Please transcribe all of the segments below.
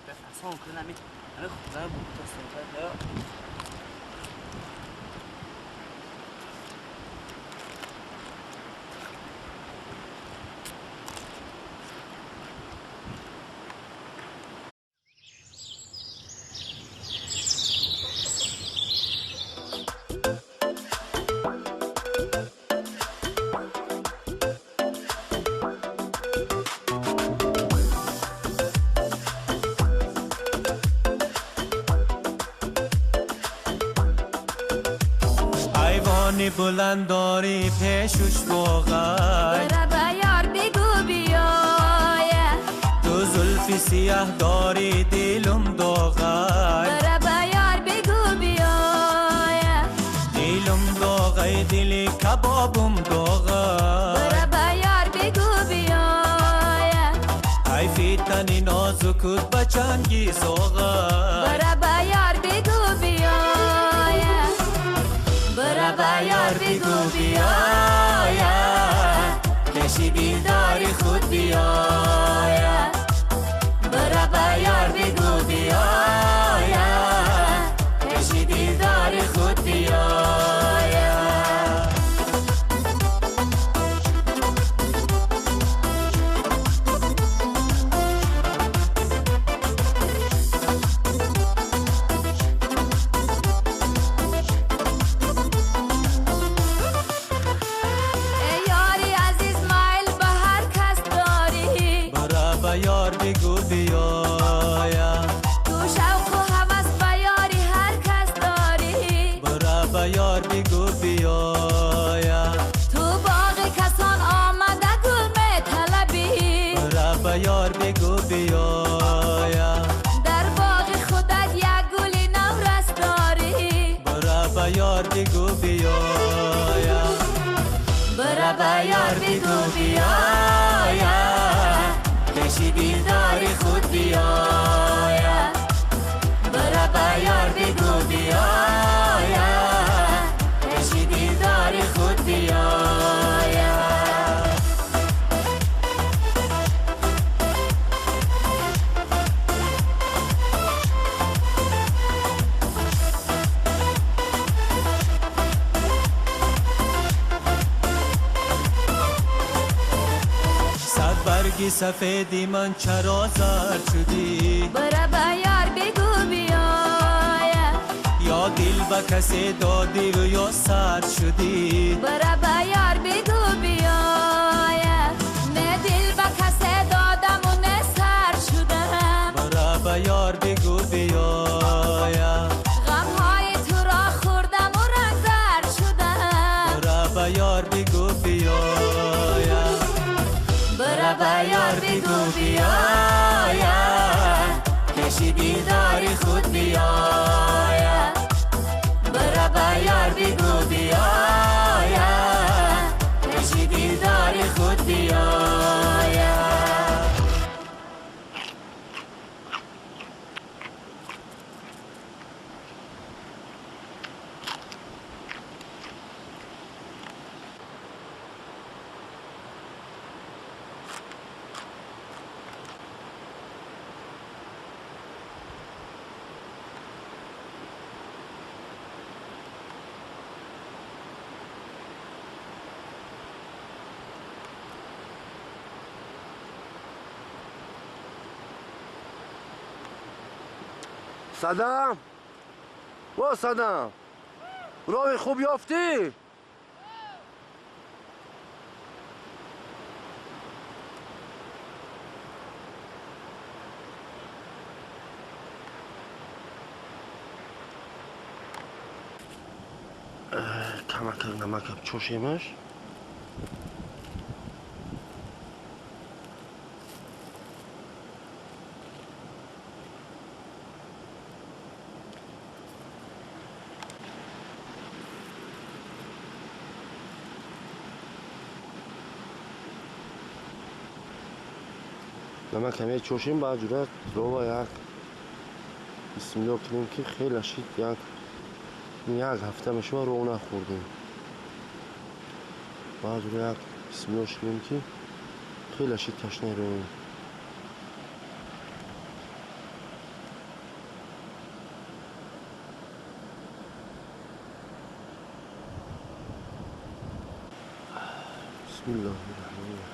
بفرسان کنم این خدا بود تا سنتر بلند داری پیشش بغل برا بیار بگو بیایه تو زلفی سیاه داری دلم داغل برا بیار بگو بیایه دلم داغل دلی کبابم داغل برا بیار بگو بیایه ای فیتنی نازکت بچنگی ساغل برا بیار بگو بیایه برا بیار بگو بیایه کشی دیداری خود بیایه برا بیار بگو بیایه کشی دیداری خود بیایه بگو بیایا تو شوق و هوس بیاری هر کس داری برا بیار بگو بیایا تو باغ کسان آمده گل می طلبی برا بیار بگو بیایا در باغ خودت یک گل نورس داری برا بیار بگو بیایا برا بیار بگو بیایا کشی دیداری خود بیایه برا بیار بگو بیایه کشی دیداری خود بیایه برگی سفیدی من چرا زرد شدی برا بیار بگو بیایه یا دل به کسی دادی و یا سرد شدی برا بیار بگو بیایه نه دل به کسی دادم و نه سر شدم برا بیار بگو بیایه غمهای تو را خوردم و رنگ زرد شدم برا بیار بگو بیایه برا بیار بگو بیایه کشی دیداری خود بیایه برا بیار بگو بیایه کشی دیداری خود بیایه صدم با صدم راه خوب یافتی؟ کمک نمک چوشیمش نمک همه چوشیم با جورت رو یک بسم الله کنیم که خیلی شید یک هفته میشه رو نخوردیم با جور یک بسم الله کنیم که خیلی شید تشنه رو بسم الله الرحمن الرحیم.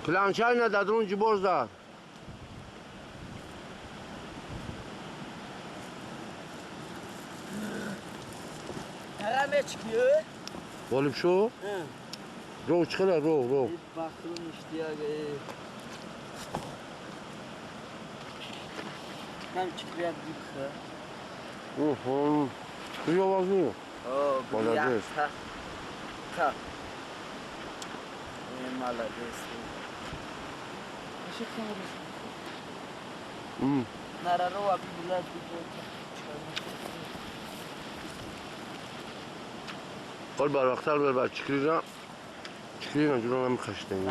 کلانچای ندادرون جی برز دار. Nereye çıkıyor? Oğlum şu. He. Rov çıkılar rov. Bakalım işte ya. Tam çıkıyor bir kız. Çıkıyor vazgeçiyor. Oo, Молодец. Ta. Молодец. Teşekkür ederim. Nararo abi biraz قال بر وقتر بر بر چکری را جلو نمی خشته این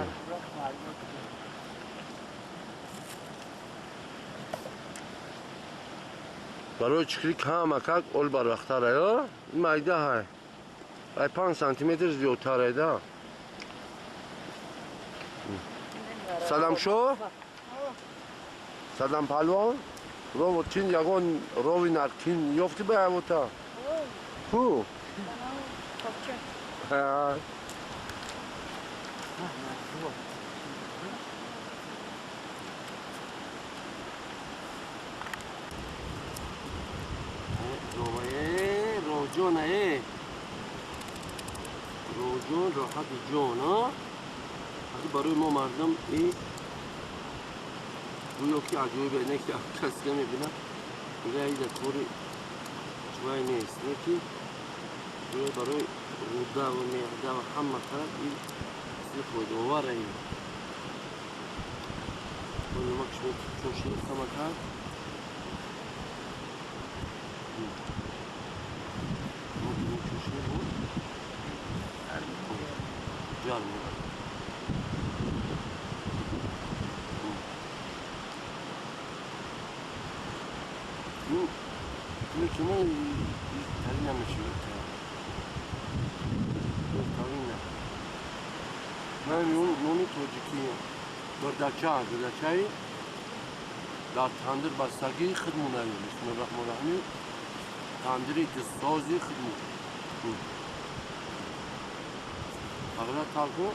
برای چکری کم اکک اول بر وقتر یا این مایده های ای 5 سانتیمتر زیادتره ده سلام شو سلام پلوان رو چین یگان روی نرکین یافتی به اوتا هو ها روجونه روجون راحت جون ها از برای ما مردم این روی که عجیبه نه که کسی میبینه میگه این طوری جوای نیست نه که روی برای روده و معده و همه طرف این چیز خوشگواره این اون ما که چون شیر همه طرف جان این که من تری نمیشه من نونی توجیکی گردچه‌ای در تندر بستگی خدمونه بسم الله الرحمن الرحیم تندری که سازی خدمون اغلا تلقو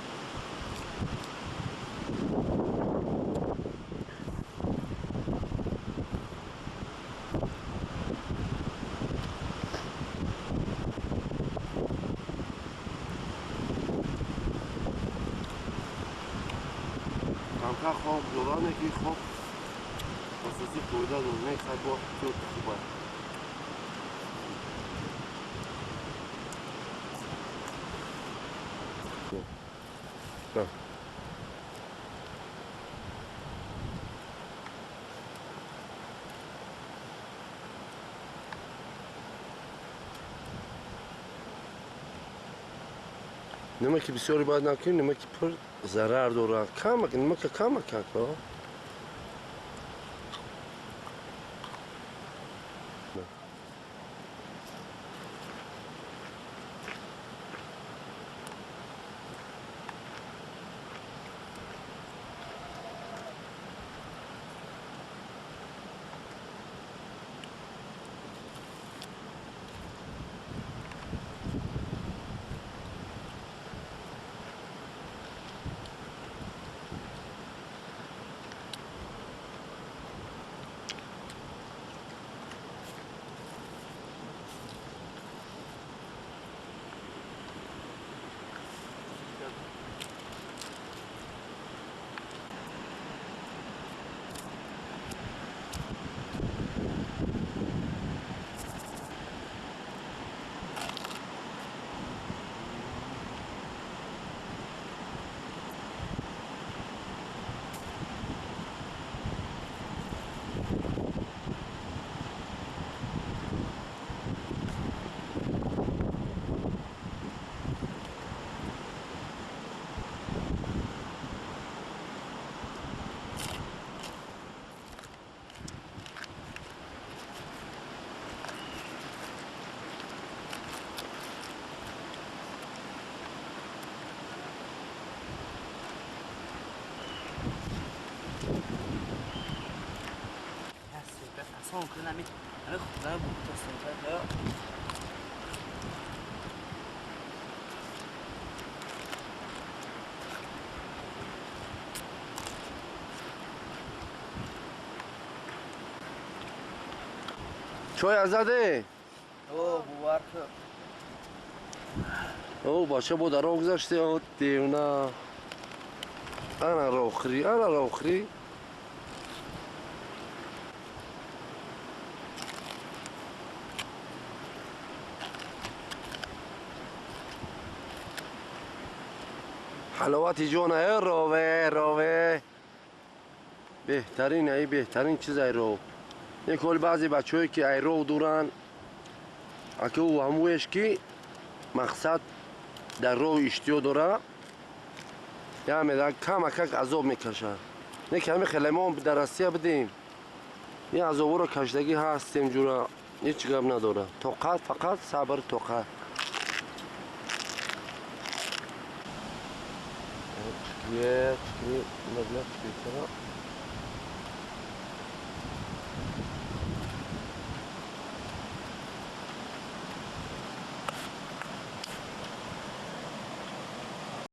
کمکه خواب دورانه که خواب خصوصی کویده دونه خیلی با تو خوبه نمک بسیاری باید نکنیم نمک پر ضرر داره کم نمک کم کنه تلفن کنم همه خدا بود تا یا چای ازده؟ او بوار که او باشه بود رو گذاشته او دیونا انا روخری حلوات جونه روه بهترین چیز ای رو یک کل بعضی بچه‌ای که ای رو دورن اگه او همویش که مقصد در رو اشتیو داره یا میدن کم عذاب میکشه نه که همه خیلیمون در رسیه بدیم یه عذاب رو کشدگی هست اینجورا هیچ گپ نداره طاقت فقط صبر طاقت چکریه مبلغ چکریه